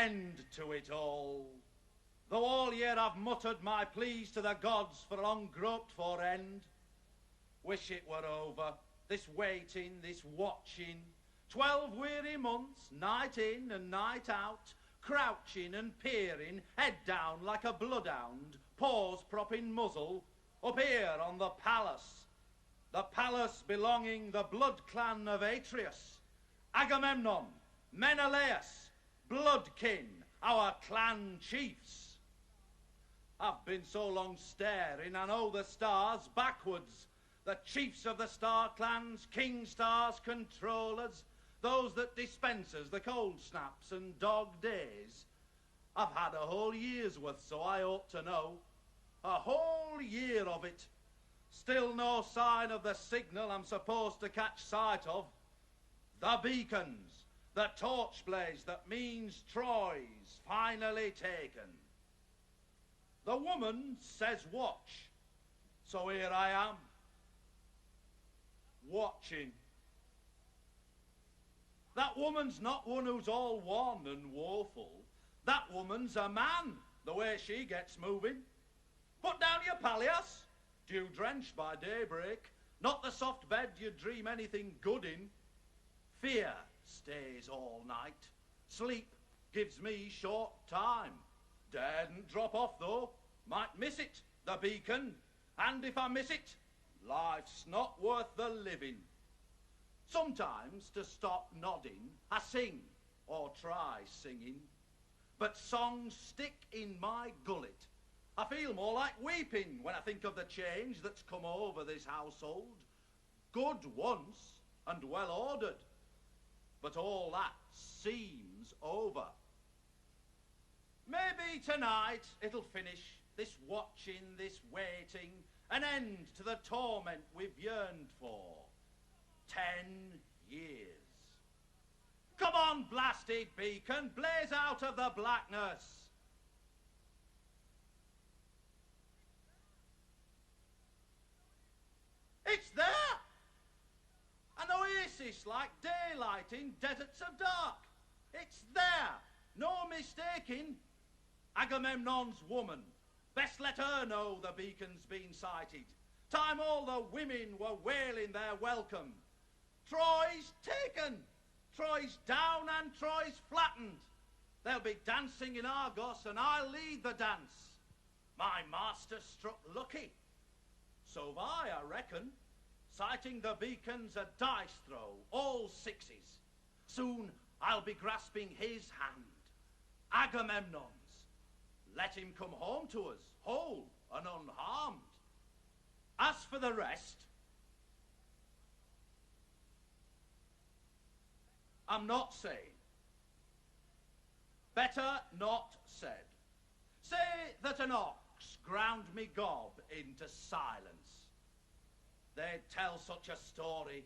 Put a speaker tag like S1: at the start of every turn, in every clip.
S1: end to it all. Though all year I've muttered my pleas to the gods for a long groped for end. Wish it were over, this waiting, this watching. 12 weary months, night in and night out, crouching and peering, head down like a bloodhound, paws propping muzzle, up here on the palace belonging the blood clan of Atreus, Agamemnon, Menelaus, bloodkin, our clan chiefs. I've been so long staring, I know the stars backwards, the chiefs of the star clans, king stars, controllers, those that dispense us the cold snaps and dog days. I've had a whole year's worth, so I ought to know. A whole year of it. Still no sign of the signal I'm supposed to catch sight of. The beacons, the torch blaze that means Troy's finally taken. The woman says watch, so here I am, watching. That woman's not one who's all wan and woeful. That woman's a man, the way she gets moving. Put down your palliasse, dew-drenched by daybreak, not the soft bed you dream anything good in. Fear stays all night. Sleep gives me short time. Daren't drop off, though. Might miss it, the beacon. And if I miss it, life's not worth the living. Sometimes, to stop nodding, I sing, or try singing. But songs stick in my gullet. I feel more like weeping when I think of the change that's come over this household. Good once, and well ordered. But all that seems over. Maybe tonight it'll finish, this watching, this waiting, an end to the torment we've yearned for. 10 years. Come on, blasted beacon, blaze out of the blackness. It's there! An oasis like daylight in deserts of dark. It's there, no mistaking. Agamemnon's woman. Best let her know the beacon's been sighted. Time all the women were wailing their welcome. Troy's taken. Troy's down and Troy's flattened. They'll be dancing in Argos and I'll lead the dance. My master struck lucky. So have I reckon. Sighting the beacon's a dice throw, all sixes. Soon I'll be grasping his hand, Agamemnon's. Let him come home to us, whole and unharmed. As for the rest, I'm not saying. Better not said. Say that an ox ground me gob into silence. They'd tell such a story,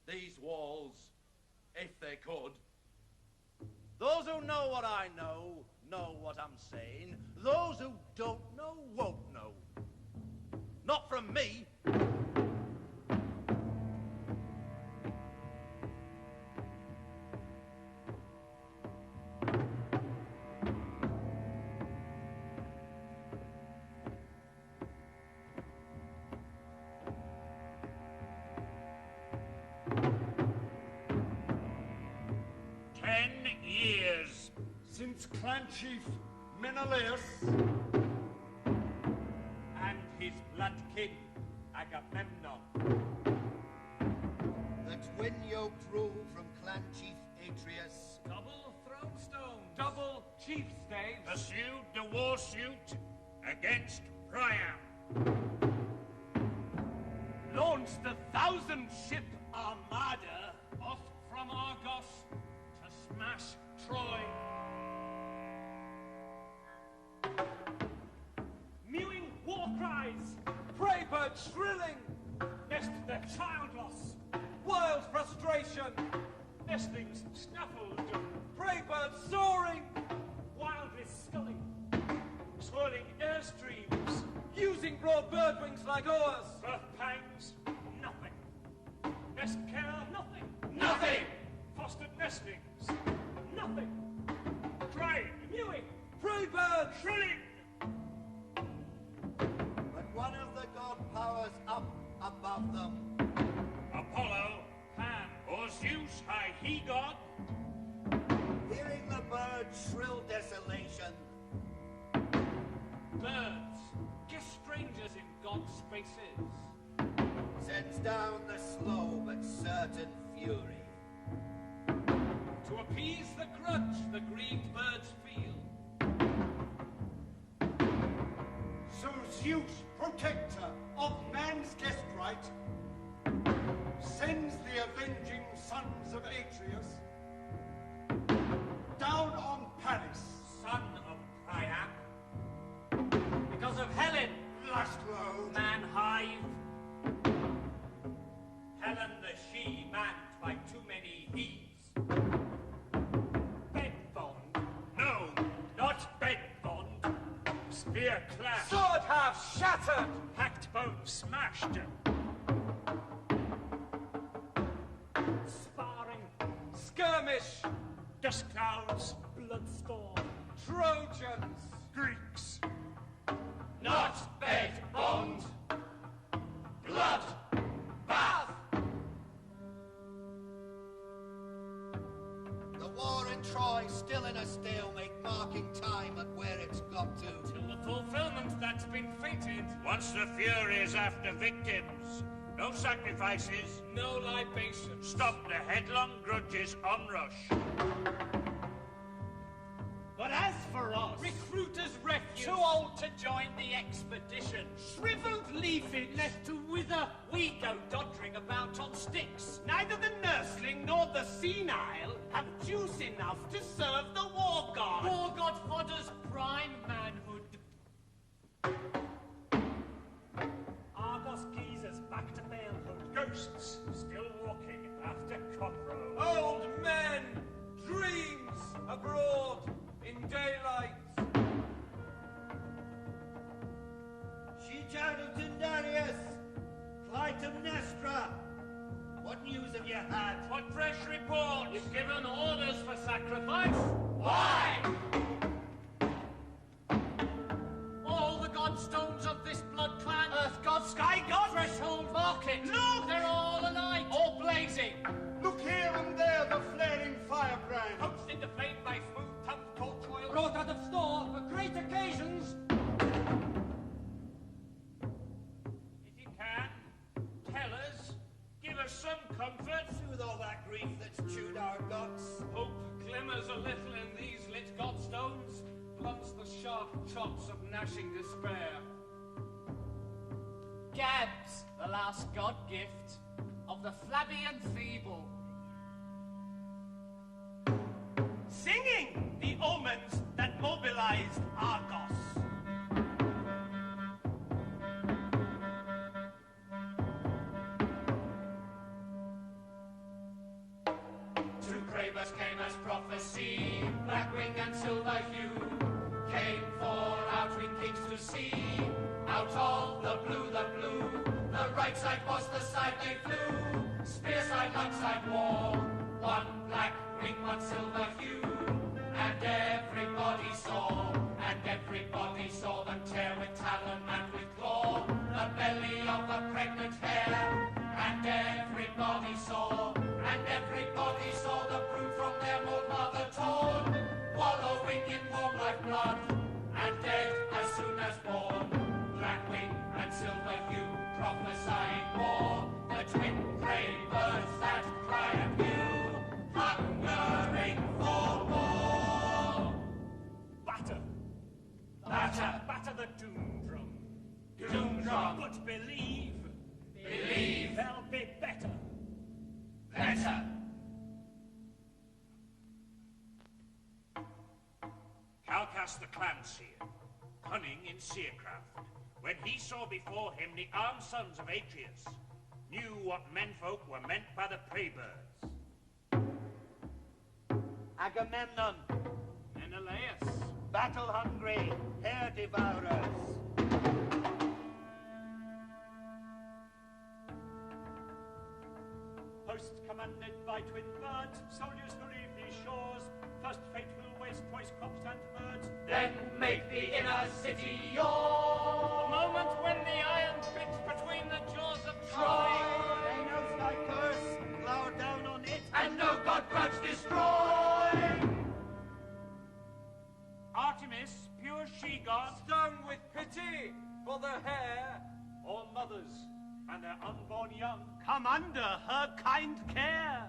S1: these walls, if they could. Those who know what I know what I'm saying. Those who don't know won't know. Not from me.
S2: 10 years since clan chief Menelaus and his blood king Agamemnon.
S3: The twin-yoked rule from clan chief Atreus.
S2: Double throne stones. Double chief staves. Pursued the war suit against Priam. Launched the 1,000-ship armada off from Argos to smash Troy. Mewing war cries, prey birds shrilling, nest their child loss, wild frustration, nestlings snaffled, prey birds soaring, wildly sculling, swirling airstreams, using broad bird wings like oars. Birth pangs, nothing. Nest care, nothing. Nothing! Fostered nestlings, nothing. Dry flying,
S4: Mewing! Prey birds!
S2: shrilling.
S3: But one of the god powers up above them.
S2: Apollo,
S4: Pan!
S2: or Zeus, high he god,
S3: Hearing the birds' shrill desolation,
S4: Birds! Just strangers in God's spaces.
S3: sends down the slow but certain fury.
S4: To appease the grudge the grieved birds feel.
S5: So Zeus, protector of man's guest right, sends the avenging sons of Atreus down on Paris.
S4: Son of Priam. Because of Helen,
S5: Lust road.
S4: man hive. Helen the she, manned by too many he's. Bed bond.
S2: no, not bed bond, spear clash,
S4: Sword half shattered.
S2: hacked bone smashed,
S4: Sparring. Skirmish.
S2: dust clouds,
S4: Bloodstorm. Trojans.
S2: Greeks,
S4: Not bed bond. Blood bath.
S3: The war in Troy still in a stalemate, marking time at where it's got to.
S4: Till the fulfillment that's been fated.
S2: once the furies after victims, no sacrifices,
S4: No libations.
S2: stop the headlong grudges onrush.
S4: But as for us, recruiters' refuse, too old to join the expedition, shriveled leafage left to wither, we go doddering about on sticks. Neither the nursling nor the senile have juice enough to serve the war god. War god fodder's prime manhood. Argos geezers back to manhood.
S2: Ghosts still walking after cockroach.
S4: Old men, dreams abroad in daylight.
S3: Darius, Clytemnestra, what news have you had?
S4: What fresh report? You've given orders for sacrifice. Why? All the godstones of this blood clan, Earth god, Sky god, Threshold market. Look! They're all alight, all blazing.
S5: Look here and there, the flaring firebrand.
S4: Coaxed into flame by smooth-tongued torch oil. Brought out of store for great occasions.
S2: If you can, tell us, give us some comfort.
S3: Soothe all that grief that's chewed our guts.
S4: Hope glimmers a little in these lit godstones, blunts the sharp chops of gnashing despair. Gabs, the last god gift of the flabby and feeble. Singing the omens that mobilized Argos. Two Cravers came as prophecy, black wing and silver hue, came for outwing kings to see. Out of the blue, the right side was the side they flew. Spear side, left side war, one black wing, one silver hue. And everybody saw them tear with talon and with claw the belly of the pregnant hare. And everybody saw the brood from their old mother torn, wallowing in warm life blood, and dead as soon as born. Black wing and silver hue prophesying war, the twin grey birds that cry at you, hungering for more. Batter the doom drum. Doom drum. But believe. There'll be better.
S2: Calchas the clan seer, cunning in seercraft, when he saw before him the armed sons of Atreus, knew what menfolk were meant by the prey birds.
S3: Agamemnon,
S4: Menelaus.
S3: battle-hungry, hair devourers.
S4: Host commanded by twin birds, soldiers who leave these shores, first fate will
S2: waste twice crops and birds.
S4: Then make the inner city yours.
S6: The moment when the iron bit between the jaws of Troy.
S3: Knows thy curse, glower down on it.
S4: And no god grudge destroy.
S2: Artemis, pure she-god,
S1: Stung with pity for the hair,
S2: all mothers and their unborn young,
S6: Come under her kind care.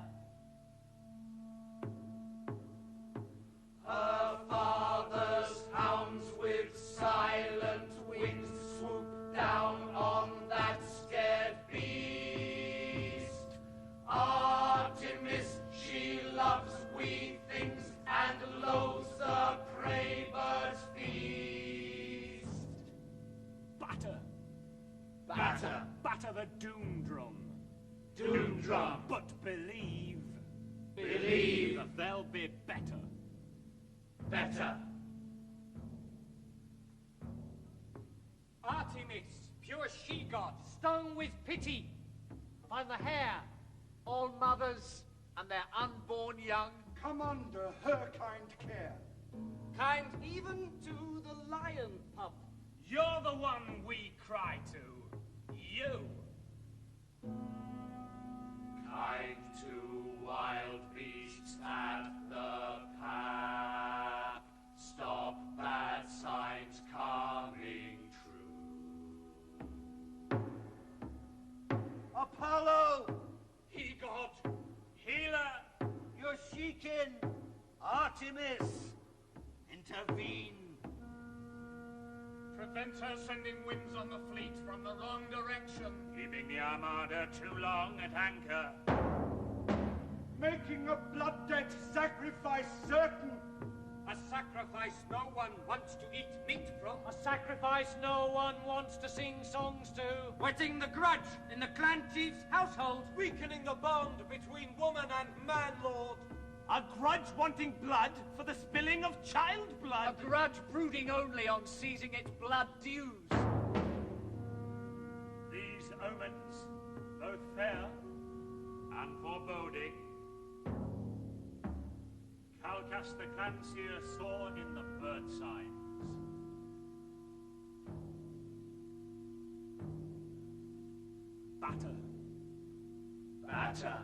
S4: Her father's hounds with silent wings swoop down on that scared beast. Artemis, she loves wee things and loathes the prey bird's feast.
S2: batter,
S4: Batter,
S2: batter the doom drum.
S4: doom drum,
S2: But believe
S4: believe
S2: that they'll be better.
S4: better.
S6: Artemis, pure she-god, stung with pity. Find the hair, all mothers and their unborn young.
S5: Come under her kind care.
S6: Kind even to the lion pup.
S2: You're the one we cry to. You.
S4: Kind to wild beasts at the pack. Stop bad signs coming true.
S3: Apollo,
S2: He-god, healer,
S3: your she-kin, Artemis, intervene.
S6: Prevent her sending winds on the fleet from the wrong direction.
S2: keeping the armada too long at anchor.
S5: Making a blood debt sacrifice certain.
S6: A sacrifice no one wants to eat meat from. A sacrifice no one wants to sing songs to.
S1: whetting the grudge in the clan chief's household,
S6: Weakening the bond between woman and man-lord.
S7: A grudge wanting blood for the spilling of child blood.
S6: A grudge brooding only on seizing its blood dues.
S2: These omens, both fair and foreboding, Calchas the Clanseer saw in the bird signs. Batter,
S4: Batter,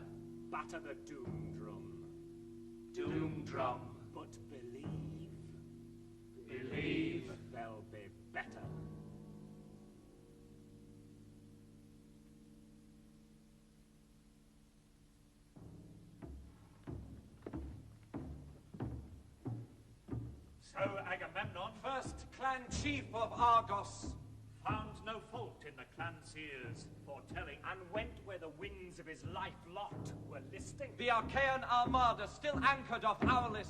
S2: batter the doom drum,
S4: doom drum,
S2: but believe
S4: believe
S2: that they'll be better. So Agamemnon,
S6: First clan chief of Argos,
S2: found no fault in the Clanseer's foretelling,
S7: And went where the winds of his life lot were listing.
S6: the Achaean armada still anchored off Aulis.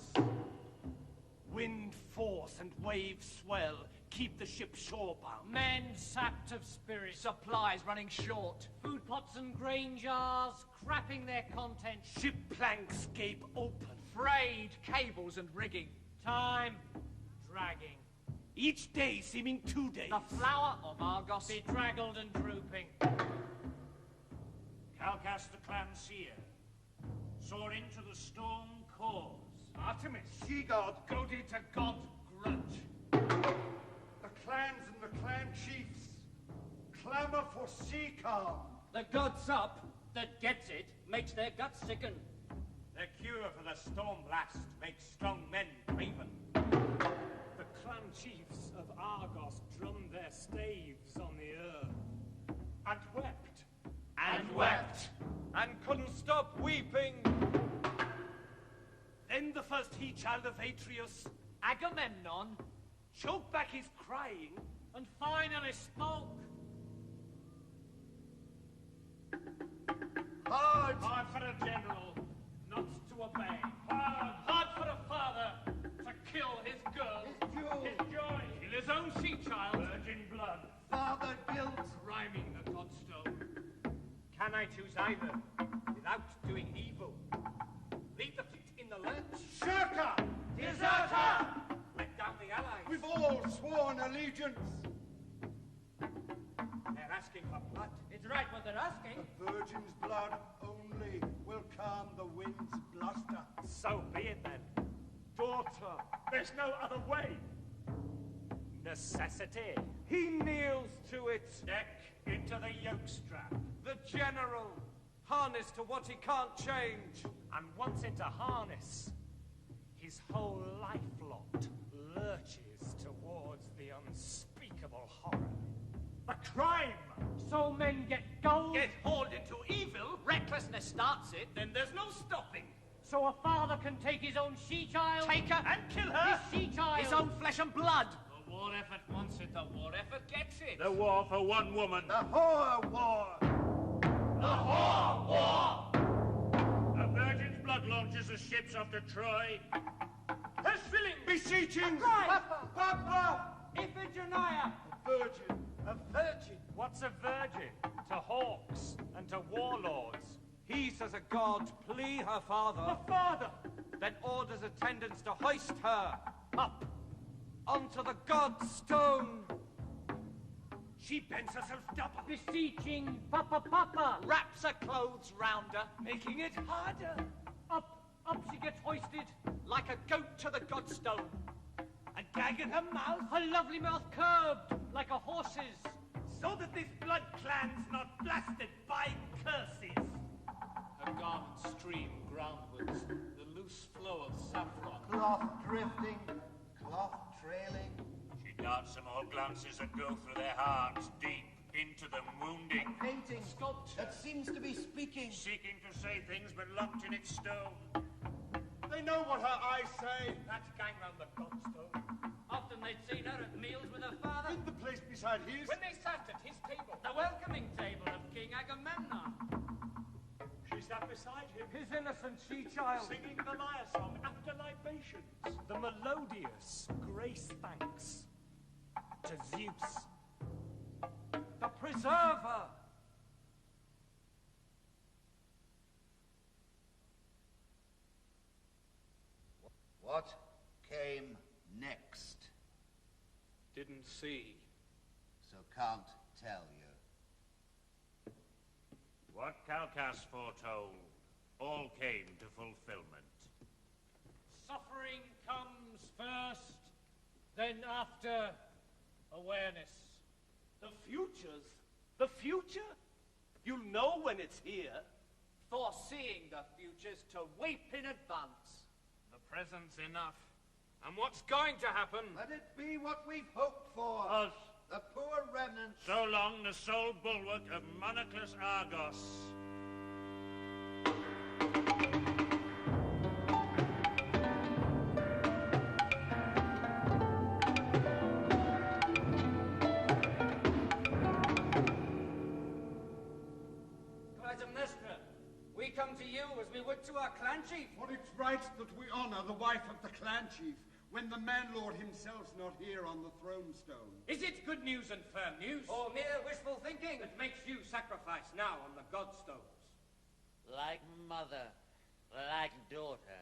S7: Wind force and wave swell keep the ship shorebound.
S6: Men sapped of spirit, supplies running short. Food pots and grain jars crapping their contents.
S7: Ship planks gape open.
S6: Frayed cables and rigging. Time dragging.
S7: Each day seeming 2 days.
S6: The flower of Argos bedraggled and drooping.
S2: Calchas the Clanseer saw into the storm cause.
S5: Artemis, she-god, goaded to god grudge. The clans and the clan chiefs clamor for sea calm.
S6: The gods up that gets it makes their guts sicken.
S2: The cure for the storm blast makes strong men craven.
S7: The clan chiefs of Argos drummed their staves on the earth.
S2: And wept.
S4: and wept.
S6: And couldn't stop weeping.
S7: Then the first he-child of Atreus
S6: Agamemnon
S7: choked back his crying.
S6: and finally spoke.
S3: Hard,
S6: Hard for a general not to obey. Hard for a father to kill his girl.
S3: his jewel,
S6: His joy. Kill his own sea-child.
S2: Virgin blood.
S3: father guilt.
S6: Rhyming the godstone.
S7: Can I choose either without doing evil? Leave the fleet in the lurch.
S5: Shirka!
S3: Deserter!
S7: Let down the allies.
S5: We've all sworn allegiance.
S7: They're asking for blood.
S6: It's right what they're asking.
S5: The virgin's blood only will calm the wind's bluster.
S7: So be it then. To
S5: daughter.
S7: There's no other way. Necessity.
S5: He kneels to it.
S7: Neck into the yoke strap.
S5: The general, harnessed to what he can't change.
S7: And once into harness, his whole life lot lurches towards the unspeakable horror. A crime!
S6: So men get gold.
S8: Get hauled into evil, recklessness starts it, then there's no stopping.
S6: So a father can take his own she-child.
S8: Take her and kill her.
S6: His she-child.
S8: His own flesh and blood. The war effort wants it, the war effort gets it.
S2: The war for one woman.
S5: The whore war.
S8: The whore war.
S2: A virgin's blood launches the ships off to Troy.
S5: Beseeching.
S6: Papa.
S5: Papa.
S6: Iphigenia.
S5: A virgin.
S6: A virgin.
S7: What's a virgin to hawks and to warlords?
S5: He says a god plea her father.
S6: A father.
S5: Then orders attendants to hoist her up onto the god's stone.
S2: She bends herself double.
S6: Beseeching Papa.
S8: Wraps her clothes round her,
S6: Making it harder. Up she gets hoisted.
S8: like a goat to the godstone.
S6: A gag in her mouth. Her lovely mouth curved like a horse's.
S7: So that this blood clan's not blasted by curses.
S9: Her garments stream groundwards, the loose flow of saffron.
S3: Cloth drifting, cloth trailing.
S2: She darts some more glances that go through their hearts, deep into them, wounding.
S3: Painting that seems to be speaking.
S2: Seeking to say things but locked in its stone.
S5: They know what her eyes say.
S7: That gang round the godstone.
S8: Often they'd seen her at meals with her father.
S5: In the place beside his.
S7: When they sat at his table,
S8: The welcoming table of King Agamemnon.
S7: she sat beside him,
S5: His innocent she-child.
S7: singing the lyre song after libations. The melodious grace thanks to Zeus.
S5: The preserver.
S3: What came next?
S9: Didn't see.
S3: So can't tell you.
S2: What Calchas foretold all came to fulfillment.
S6: Suffering comes first, then after awareness.
S8: The future? You'll know when it's here. Foreseeing the future's to weep in advance.
S9: The present's enough. And what's going to happen?
S3: Let it be what we've hoped for.
S2: Us,
S3: The poor remnants.
S2: so long the sole bulwark of monarchless Argos.
S8: Clytemnestra, we come to you as we would to our clan chief.
S5: For it's right that we honor the wife of the clan chief when the man-lord himself's not here on the throne stone.
S8: Is it good news and firm news? Or mere wishful thinking that makes you sacrifice now on the godstones?
S10: Like mother, like daughter.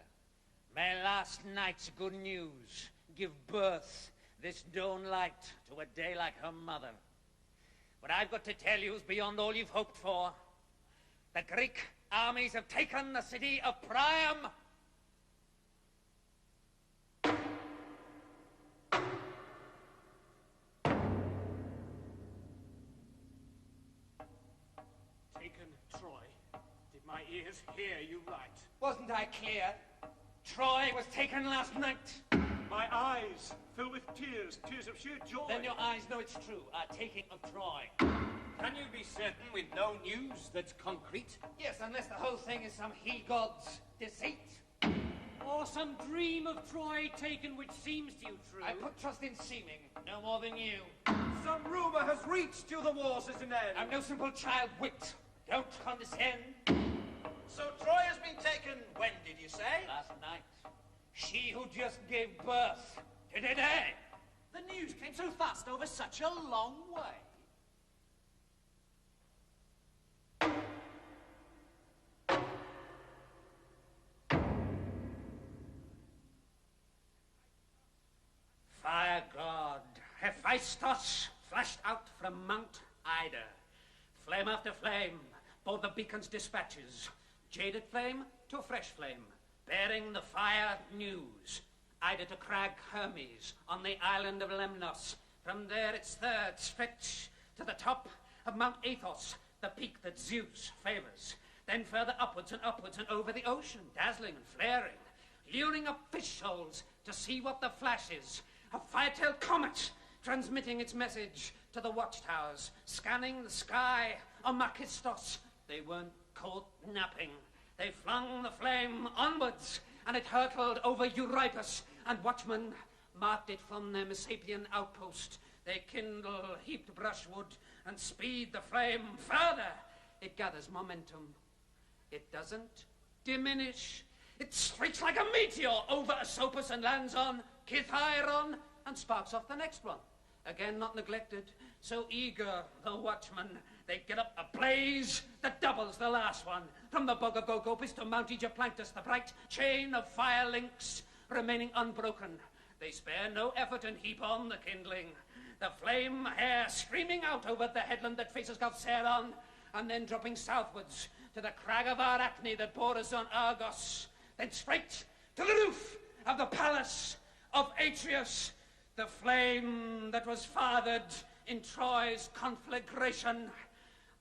S10: May last night's good news give birth this dawn light to a day like her mother. What I've got to tell you is beyond all you've hoped for. The Greek armies have taken the city of Priam.
S7: Taken Troy. Did my ears hear you right?
S10: Wasn't I clear? Troy was taken last night.
S7: My eyes fill with tears, tears of sheer joy.
S10: Then your eyes know it's true, our taking of Troy.
S8: Can you be certain with no news that's concrete?
S10: Yes, unless the whole thing is some he-god's deceit.
S6: Or some dream of Troy taken which seems to you true.
S10: I put trust in seeming, no more than you.
S5: Some rumor has reached you the wars is an end.
S10: I'm no simple child wit. Don't condescend.
S8: So Troy has been taken, when did you say?
S10: Last night, she who just gave birth to today.
S8: The news came so fast over such a long way.
S10: Fire god Hephaestus flashed out from Mount Ida. Flame after flame, both the beacon's dispatches. Jaded flame to fresh flame, bearing the fire news.
S11: Ida to Crag Hermes on the island of Lemnos. From there its third stretch to the top of Mount Athos, the peak that Zeus favours. Then further upwards and over the ocean, dazzling and flaring, luring up fish shoals to see what the flash is. A fire-tailed comet transmitting its message to the watchtowers, scanning the sky on Makistos. They weren't caught napping. They flung the flame onwards, and it hurtled over Euripus, and watchmen marked it from their Messapian outpost. They kindle heaped brushwood and speed the flame further. It gathers momentum. It doesn't diminish. It streaks like a meteor over Asopus and lands on Kithyron and sparks off the next one. Again not neglected, so eager the watchmen, they get up a blaze that doubles the last one. From the bog of Gogopis to Mount Aegyplantus, the bright chain of fire links remaining unbroken. They spare no effort and heap on the kindling. The flame hair streaming out over the headland that faces Gulf Ceylon, and then dropping southwards to the crag of Arachne that borders on Argos, then straight to the roof of the palace of Atreus, the flame that was fathered in Troy's conflagration.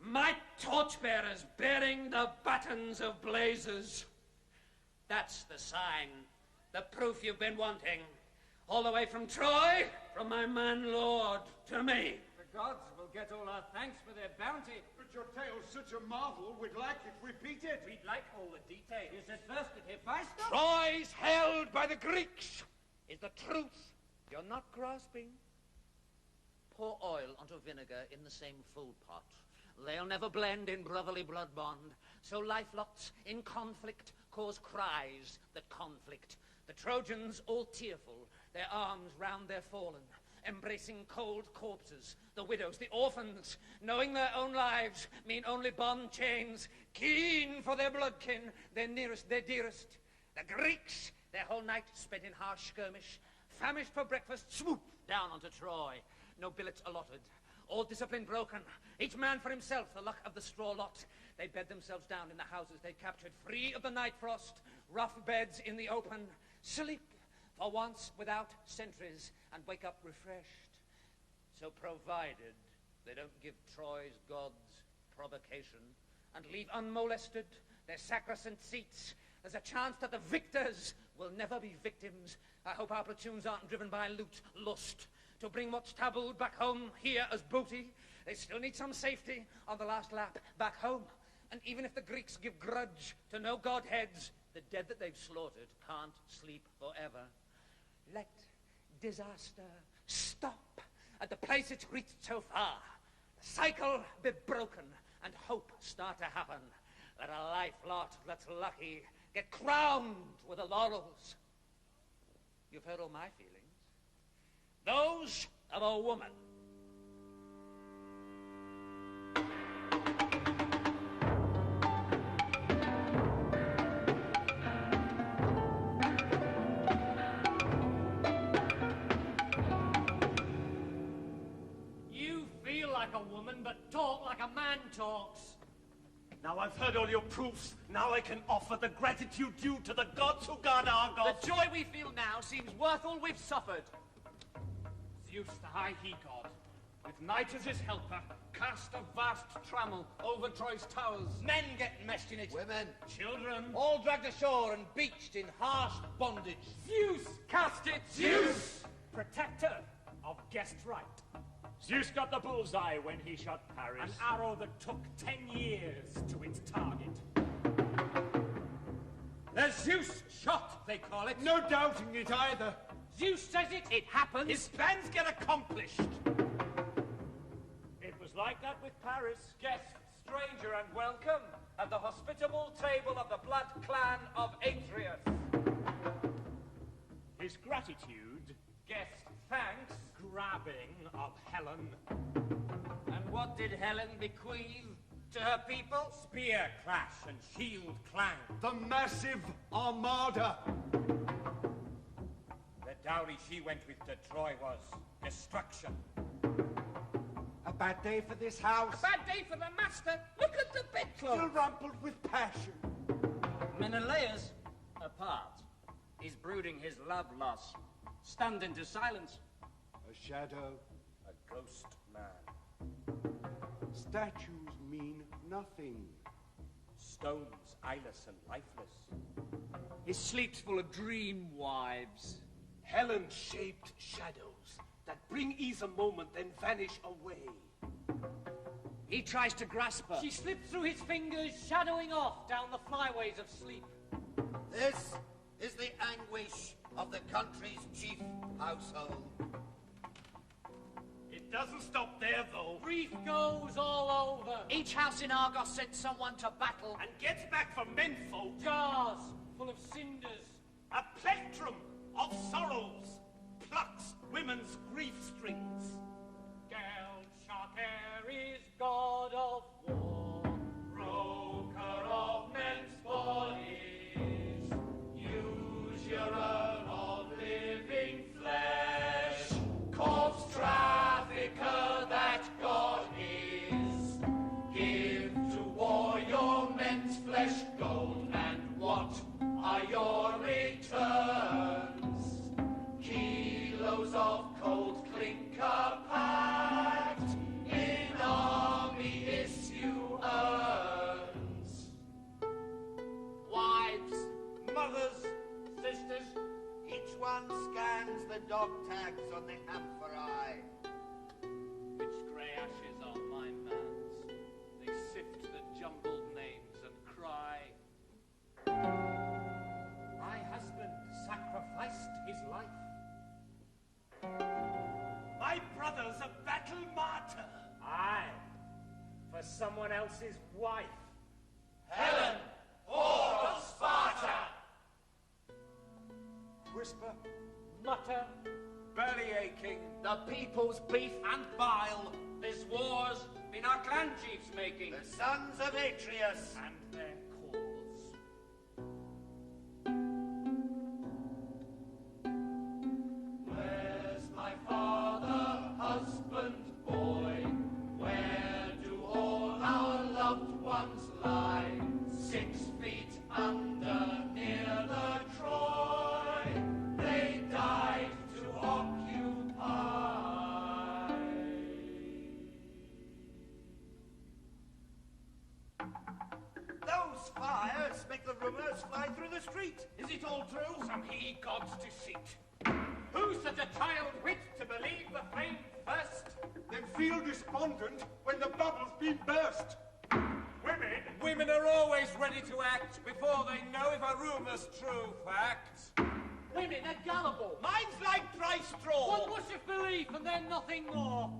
S11: My torchbearers bearing the batons of blazes. That's the sign, the proof you've been wanting. All the way from Troy, from my man Lord to me.
S6: The gods will get all our thanks for their bounty.
S5: But your tale's such a marvel, we'd like it repeated.
S6: We'd like all the details. You said first that Hephaestus...
S11: Troy's held by the Greeks is the truth you're not grasping. Pour oil onto vinegar in the same food pot. They'll never blend in brotherly blood bond. So life lots in conflict cause cries that conflict. The Trojans all tearful, their arms round their fallen, embracing cold corpses, the widows, the orphans, knowing their own lives mean only bond chains, keen for their bloodkin, their nearest, their dearest. The Greeks, their whole night spent in harsh skirmish, famished for breakfast, swoop down onto Troy. No billets allotted, all discipline broken, each man for himself, the luck of the straw lot. They bed themselves down in the houses they captured, free of the night frost, rough beds in the open, sleep for once without sentries, and wake up refreshed. So provided they don't give Troy's gods provocation and leave unmolested their sacrosanct seats, there's a chance that the victors will never be victims. I hope our platoons aren't driven by loot, lust, to bring what's tabooed back home here as booty. They still need some safety on the last lap back home. And even if the Greeks give grudge to no godheads, the dead that they've slaughtered can't sleep forever. Let disaster stop at the place it's reached so far. The cycle be broken and hope start to happen. Let a life lot that's lucky get crowned with the laurels. You've heard all my feelings. Those of a woman.
S6: You feel like a woman, but talk like a man talks.
S8: Now I've heard all your proofs. Now I can offer the gratitude due to the gods who guard Argos.
S6: The joy we feel now seems worth all we've suffered.
S9: Zeus, the high he-god, with night as his helper, cast a vast trammel over Troy's towers.
S1: Men get meshed in it.
S3: Women.
S9: Children.
S1: All dragged ashore and beached in harsh bondage.
S6: Zeus cast it.
S9: Zeus, protector of guest right. Zeus got the bullseye when he shot Paris. An arrow that took 10 years to its target.
S6: The Zeus shot, they call it.
S5: No doubting it either.
S6: Zeus says it, it happens.
S8: His plans get accomplished.
S9: It was like that with Paris. Guest, stranger, and welcome at the hospitable table of the blood clan of Atreus. His gratitude, guest thanks, grabbing of Helen.
S11: And what did Helen bequeath to her people?
S1: Spear clash and shield clang.
S5: The massive armada.
S1: The dowry she went with to Troy was destruction.
S5: A bad day for this house.
S6: Bad day for the master. Look at the bedclothes.
S5: Still rumpled with passion.
S11: Menelaus apart.
S12: He's brooding his love loss. Stunned into silence.
S5: A shadow.
S8: A ghost man.
S5: Statues mean nothing.
S8: Stones, eyeless and lifeless.
S6: His sleep's full of dream wives.
S8: Helen-shaped shadows that bring ease a moment, then vanish away.
S6: He tries to grasp her. She slips through his fingers, shadowing off down the flyways of sleep.
S3: This is the anguish of the country's chief household.
S8: It doesn't stop there, though.
S6: Grief goes all over.
S11: Each house in Argos sent someone to battle.
S8: And gets back for menfolk.
S6: Jars full of cinders.
S8: A plectrum of sorrows plucks women's grief strings.
S6: Gel-Shaker is god of war,
S4: Broker of men's bodies, usurer of living flesh, corpse trafficker that God is. Give to war your men's flesh gold, and what are your returns? Kilos of cold clinker packed in army issue urns.
S3: Wives,
S8: Mothers,
S3: sisters, each one scans the dog tags on the amphorae.
S6: Which grey ashes are my man's? They sift the jumbled names and cry.
S9: My husband sacrificed his life.
S8: my brother's a battle martyr.
S9: Aye, for someone else's wife.
S4: Helen, whore of Sparta.
S5: Whisper.
S6: Mutter.
S11: Belly aching, the people's beef and bile. This war's been our clan chiefs making.
S3: The sons of Atreus.
S6: And their cause.
S4: Where's my father, husband, boy? Where do all our loved ones lie? 6 feet under, near the Troy. They died to occupy.
S3: Those fires make the rumors fly through the street. Is it all true?
S8: Some he-god's deceit.
S6: Who's such a child wit to believe the flame first?
S5: Then feel despondent when the bubble's been burst.
S8: Women?
S11: Women are always ready to act before they know if a rumour's true fact.
S6: Women are gullible.
S3: Mine's like dry straw.
S6: One bush of belief and then nothing more.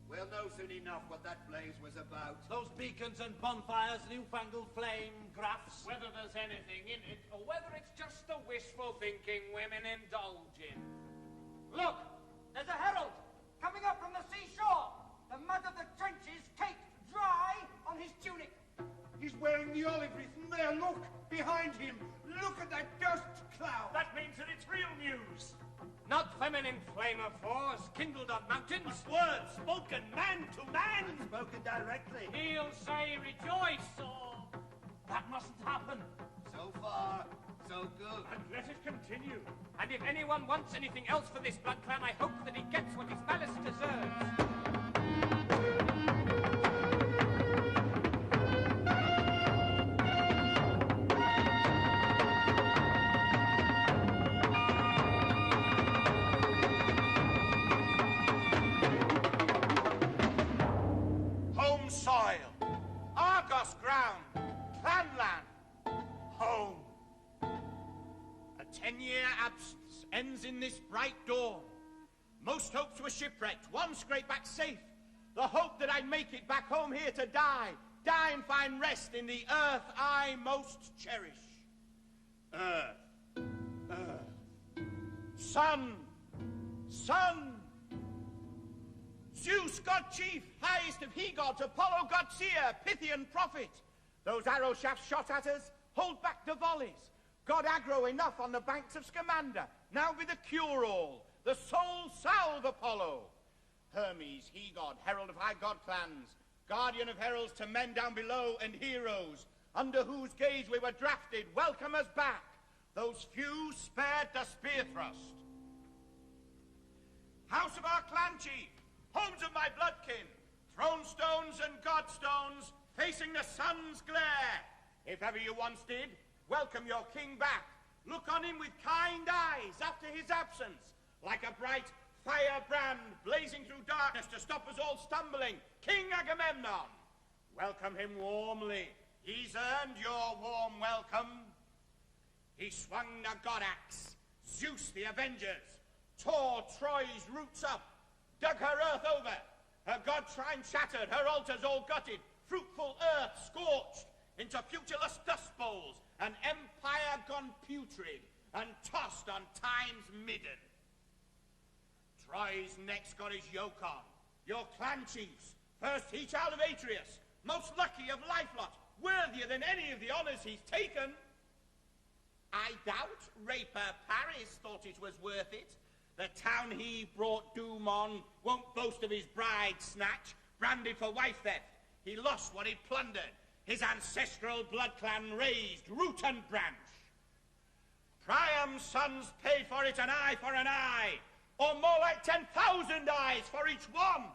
S3: We'll know soon enough what that blaze was about.
S1: Those beacons and bonfires, newfangled flame graphs.
S6: Whether there's anything in it, or whether it's just the wishful thinking women indulge in.
S13: Look! There's a herald coming up from the seashore! The mud of the trenches caked dry on his tunic.
S5: He's wearing the olive wreath, and there, look! Behind him! Look at that dust cloud!
S8: That means that it's real news.
S6: Not feminine flamophores kindled on mountains.
S8: Words spoken man to man.
S3: Spoken directly.
S6: He'll say rejoice, or
S8: That mustn't happen.
S3: So far, so good.
S8: And let it continue.
S6: and if anyone wants anything else for this blood clan, I hope that he gets what his malice deserves.
S1: Home soil, Argos ground, clan land, home. A 10-year absence ends in this bright dawn. Most hopes were shipwrecked, one scraped back safe. The hope that I'd make it back home here to die and find rest in the earth I most cherish. Earth, earth, sun, sun. Zeus, god chief, highest of he-gods, Apollo, god seer, Pythian prophet. Those arrow shafts shot at us, hold back the volleys. God aggro enough on the banks of Scamander. Now be the cure-all, the sole salve Apollo. Hermes, he-god, herald of high god clans, guardian of heralds to men down below and heroes, under whose gaze we were drafted, welcome us back.
S5: Those few spared the spear thrust. House of our clan chief, homes of my bloodkin, throne stones and godstones, facing the sun's glare. If ever you once did, welcome your king back. Look on him with kind eyes after his absence, like a bright firebrand blazing through darkness to stop us all stumbling. King Agamemnon, welcome him warmly. He's earned your warm welcome. He swung the god axe, Zeus the Avengers, tore Troy's roots up, dug her earth over, her god shrine shattered, her altars all gutted, fruitful earth scorched into futureless dust bowls, an empire gone putrid and tossed on time's midden. Troy's neck's got his yoke on. Your clan chiefs, first he child of Atreus, most lucky of lifelot, worthier than any of the honors he's taken. I doubt Raper Paris thought it was worth it. The town he brought doom on won't boast of his bride snatch, branded for wife theft. He lost what he plundered. His ancestral blood clan raised root and branch. Priam's sons paid for it an eye for an eye, or more like 10,000 eyes for each one.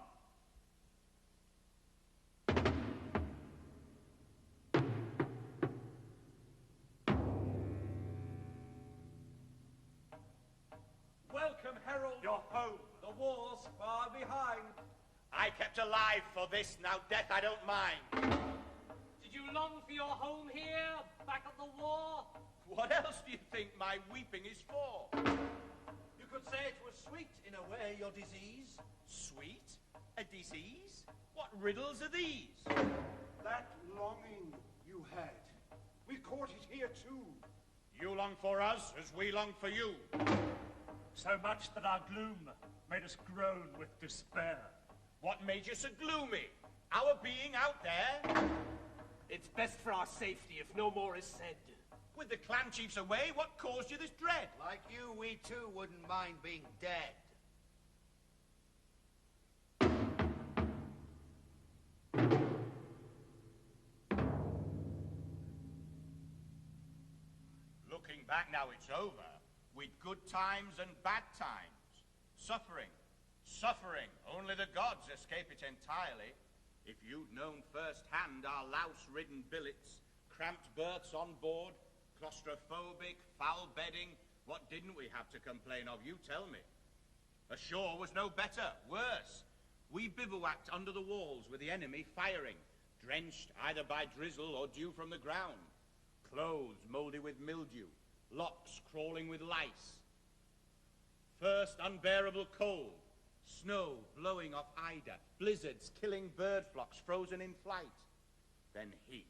S8: Welcome, Herald.
S5: You're home.
S8: The war's far behind.
S5: I kept alive for this, now death I don't mind.
S6: Did you long for your home here, back at the war?
S5: What else do you think my weeping is for?
S1: You could say it was sweet, in a way, your disease.
S5: Sweet? A disease? What riddles are these? That longing you had. We caught it here too. You long for us as we long for you.
S9: So much that our gloom made us groan with despair.
S5: What made you so gloomy? Our being out there?
S8: It's best for our safety if no more is said.
S5: With the clan chiefs away, what caused you this dread?
S3: Like you, we too wouldn't mind being dead.
S5: Looking back now, it's over. With good times and bad times. Suffering. Suffering. Only the gods escape it entirely. If you'd known firsthand our louse-ridden billets, cramped berths on board, claustrophobic, foul bedding, what didn't we have to complain of, you tell me? Ashore was no better, worse. We bivouacked under the walls with the enemy firing, drenched either by drizzle or dew from the ground. Clothes mouldy with mildew, locks crawling with lice. First unbearable cold, snow blowing off Ida, blizzards killing bird flocks frozen in flight. Then heat,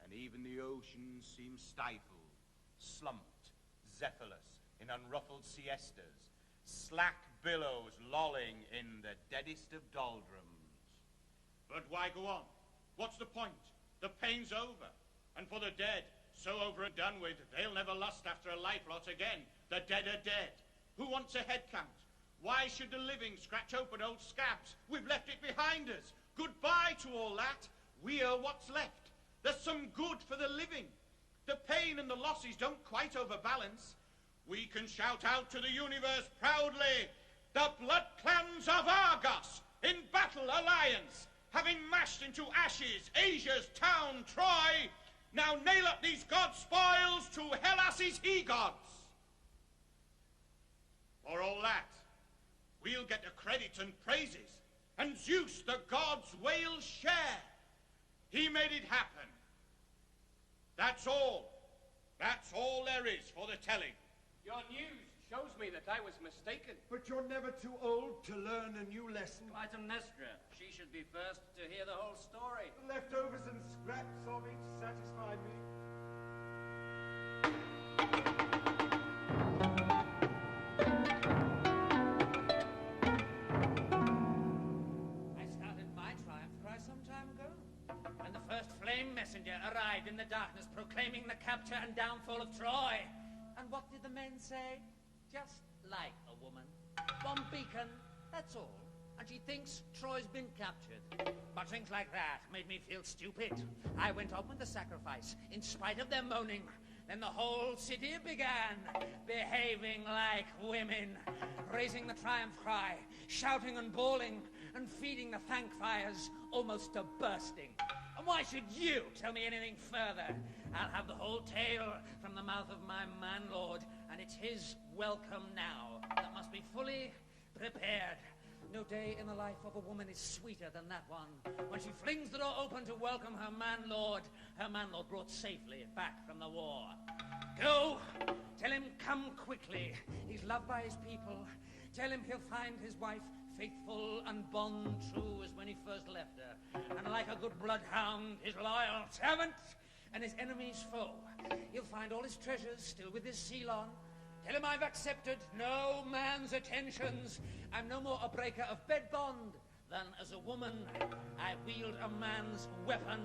S5: and even the ocean seemed stifled, slumped, zephyrless in unruffled siestas, slack billows lolling in the deadest of doldrums. But why go on? What's the point? The pain's over. And for the dead, so over and done with, they'll never lust after a life lot again. The dead are dead. Who wants a head count? Why should the living scratch open old scabs? We've left it behind us. Goodbye to all that. We are what's left. There's some good for the living. The pain and the losses don't quite overbalance. We can shout out to the universe proudly, the blood clans of Argos, in battle alliance, having mashed into ashes Asia's town Troy, now nail up these god spoils to Hellas's he-gods. For all that, we'll get the credit and praises, and Zeus the god's whale share. He made it happen. That's all. That's all there is for the telling.
S8: Your news shows me that I was mistaken.
S5: But you're never too old to learn a new lesson.
S12: Clytemnestra. She should be first to hear the whole story.
S5: The leftovers and scraps of it satisfied me.
S10: I started my triumph cry some time ago, when the first flame messenger arrived in the darkness, proclaiming the capture and downfall of Troy. And what did the men say? Just like a woman. One beacon, that's all. And she thinks Troy's been captured. Mutterings like that made me feel stupid. I went on with the sacrifice, in spite of their moaning. Then the whole city began behaving like women, raising the triumph cry, shouting and bawling, and feeding the thank fires almost to bursting. And why should you tell me anything further? I'll have the whole tale from the mouth of my manlord, and it's his welcome now that must be fully prepared. No day in the life of a woman is sweeter than that one. When she flings the door open to welcome her manlord brought safely back from the war. Go, tell him come quickly. He's loved by his people. Tell him he'll find his wife faithful and bond true as when he first left her. And like a good bloodhound, his loyal servant and his enemy's foe. He'll find all his treasures still with his seal on. Tell him I've accepted no man's attentions. I'm no more a breaker of bed bond than as a woman I wield a man's weapon.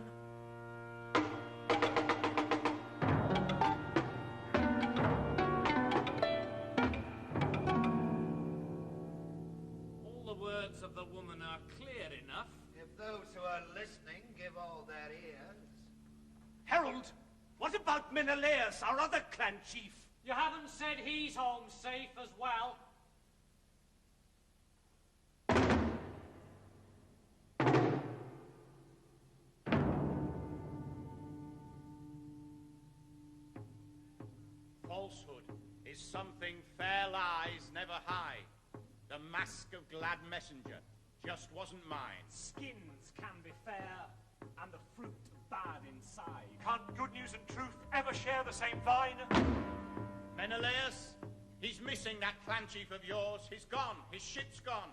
S8: All the words of the woman are clear enough.
S3: If those who are listening give all their ears.
S8: Herald, what about Menelaus, our other clan chief?
S6: You haven't said he's home safe as well.
S5: Falsehood is something fair lies never hide. The mask of glad messenger just wasn't mine.
S9: Skins can be fair, and the fruit bad inside.
S8: Can't good news and truth ever share the same vine?
S5: Menelaus, he's missing that clan chief of yours. He's gone. His ship's gone.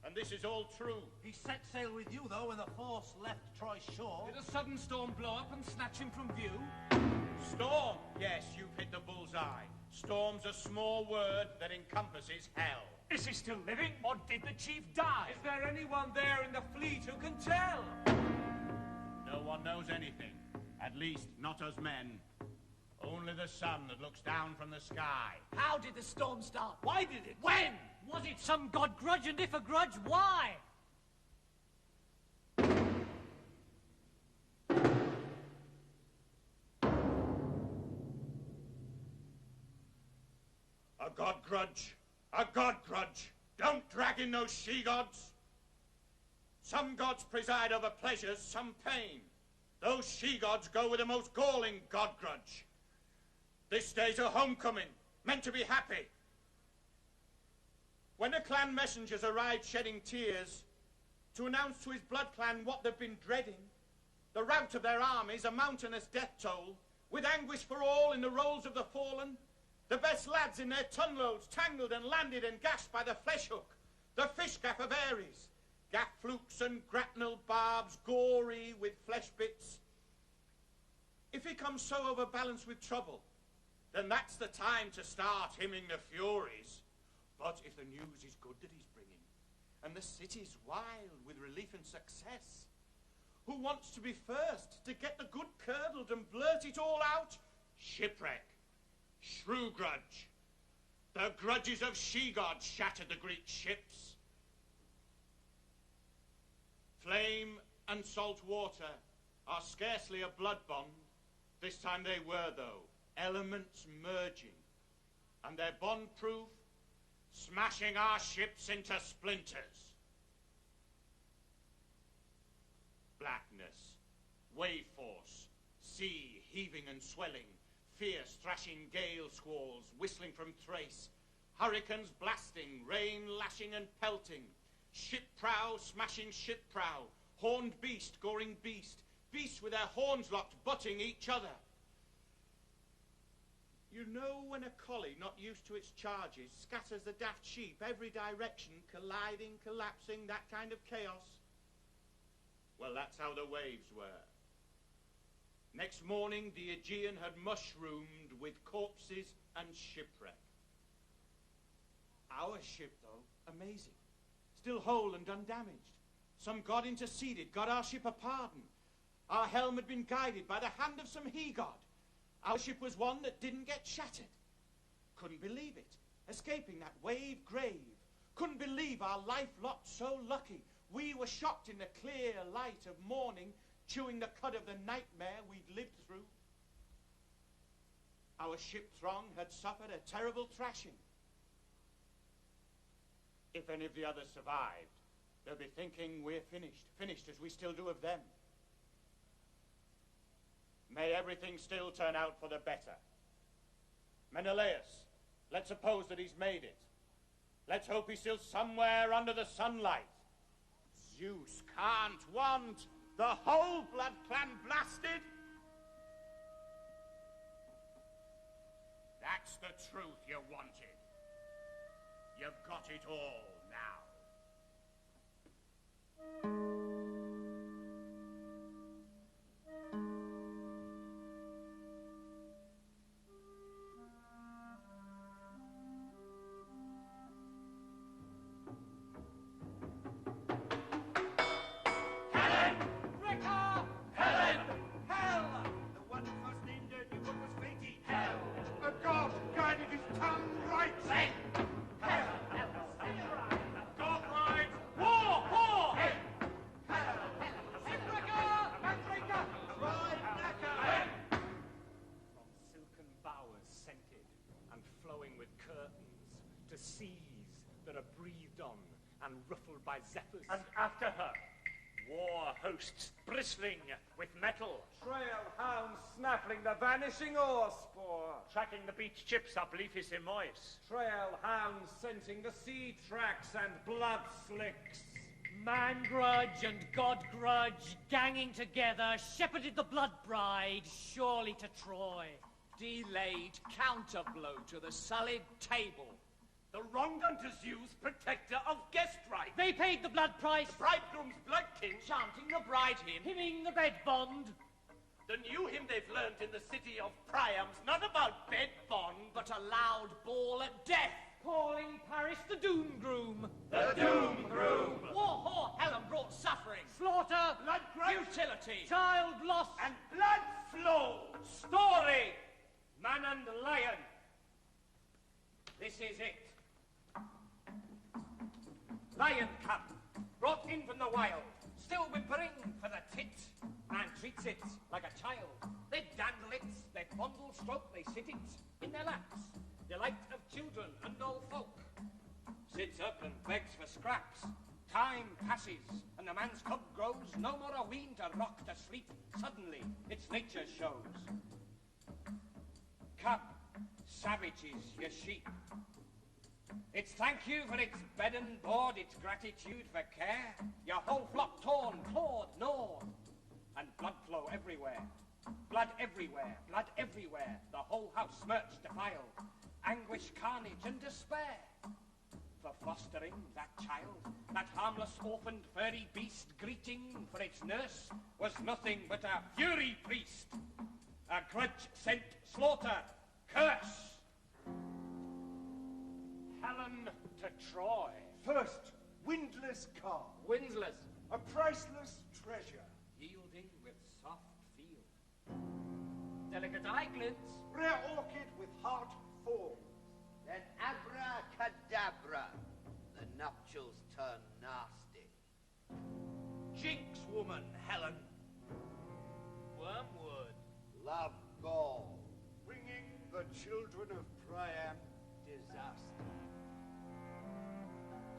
S5: And this is all true.
S1: He set sail with you, though, when the force left Troy's shore.
S6: Did a sudden storm blow up and snatch him from view?
S5: Storm. Yes, you've hit the bullseye. Storm's a small word that encompasses hell.
S9: Is he still living, or did the chief die?
S6: Is there anyone there in the fleet who can tell?
S5: No one knows anything. At least, not us men. Only the sun that looks down from the sky.
S6: How did the storm start? Why did it? When? Was it some god grudge? And if a grudge, why?
S5: A god grudge. A god grudge. Don't drag in those she-gods. Some gods preside over pleasures, some pain. Those she-gods go with the most galling god grudge. This day's a homecoming, meant to be happy. When the clan messengers arrived shedding tears to announce to his blood clan what they've been dreading, the rout of their armies, a mountainous death toll, with anguish for all in the rolls of the fallen, the best lads in their ton-loads tangled and landed and gashed by the flesh hook, the fish gaff of Ares, gaff flukes and grapnel barbs, gory with flesh bits. If he comes so overbalanced with trouble, then that's the time to start hymning the Furies. But if the news is good that he's bringing, and the city's wild with relief and success, who wants to be first to get the good curdled and blurt it all out? Shipwreck, shrew grudge. The grudges of she-gods shattered the Greek ships. Flame and salt water are scarcely a blood bond. This time they were, though, elements merging, and their bond proof smashing our ships into splinters. Blackness, wave force, sea heaving and swelling, fierce thrashing gale squalls whistling from Thrace, hurricanes blasting, rain lashing and pelting, ship prow smashing ship prow, horned beast goring beast, beasts with their horns locked butting each other. You know when a collie not used to its charges scatters the daft sheep every direction, colliding, collapsing, that kind of chaos? Well, that's how the waves were. Next morning, the Aegean had mushroomed with corpses and shipwreck. Our ship, though, amazing. Still whole and undamaged. Some god interceded, got our ship a pardon. Our helm had been guided by the hand of some he-god. Our ship was one that didn't get shattered. Couldn't believe it. Escaping that wave grave. Couldn't believe our life lot so lucky. We were shocked in the clear light of morning, chewing the cud of the nightmare we'd lived through. our ship throng had suffered a terrible thrashing. If any of the others survived, they'll be thinking we're finished as we still do of them. May everything still turn out for the better. Menelaus, let's suppose that he's made it. Let's hope he's still somewhere under the sunlight. Zeus can't want the whole blood clan blasted. That's the truth you wanted. You've got it all now.
S9: By Zephyrs. And after her, war hosts bristling with metal.
S8: Trail hounds snaffling the vanishing ore spoor.
S9: Tracking the beach chips up Leafis in Mois.
S8: Trail hounds scenting the sea tracks and blood slicks.
S14: Man grudge and god grudge ganging together shepherded the blood bride surely to Troy.
S6: Delayed counterblow to the sullied table.
S8: The wronged unto Zeus, protector of guest right.
S14: They paid the blood price.
S8: The bridegroom's blood king,
S6: chanting the bride hymn.
S14: Hymning the bed bond.
S8: The new hymn they've learnt in the city of Priam's not about bed bond,
S6: but a loud bawl at death.
S14: Calling Paris the doom groom.
S8: The doom groom.
S6: War whore Helen brought suffering.
S14: Slaughter.
S8: Blood grudge.
S6: Futility.
S14: Child loss.
S8: And blood flow. Story. Man and lion. This is it. Lion cub, brought in from the wild, still whimpering for the tit. Man treats it like a child. They dandle it, they fondle, stroke, they sit it in their laps. Delight of children and old folk. Sits up and begs for scraps. Time passes, and the man's cub grows no more a wean to rock to sleep. Suddenly, its nature shows. Cub, savages your sheep. It's thank you for its bed and board, its gratitude for care. Your whole flock torn, clawed, gnawed, and blood flow everywhere. Blood everywhere, blood everywhere. The whole house smirched, defiled. Anguish, carnage, and despair. For fostering that child, that harmless orphaned furry beast, greeting for its nurse, was nothing but a fury priest. A grudge sent slaughter, curse.
S9: Helen to Troy.
S15: First, windless calm.
S6: Windless.
S15: A priceless treasure.
S6: Yielding with soft feel. Delicate eye glints.
S15: Rare orchid with heart form.
S3: Then abracadabra. The nuptials turn nasty.
S6: Jinx woman, Helen. Wormwood.
S3: Love gall.
S15: Bringing the children of Priam disaster.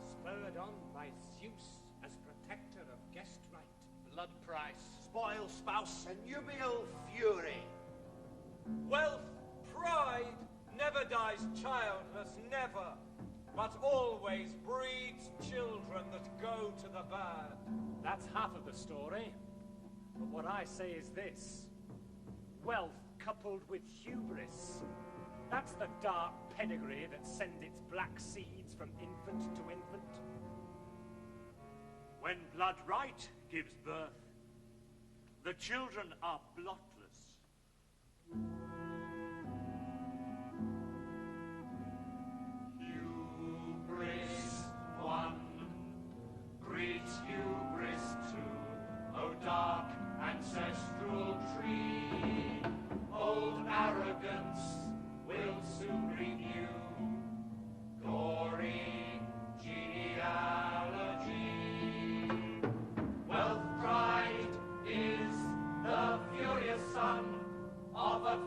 S8: Spurred on by Zeus as protector of guest right.
S6: Blood price.
S8: Spoil spouse.
S3: Connubial fury.
S8: Wealth, pride, never dies childless, never, but always breeds children that go to the bad.
S9: That's half of the story. But what I say is this. Wealth coupled with hubris. That's the dark pedigree that sends its black seeds from infant to infant.
S2: When blood right gives birth, the children are bloodless.
S4: Hubris one breeds hubris two, O dark ancestral tree. Old arrogance will soon renew gory genealogy. Wealth pride is the furious son of a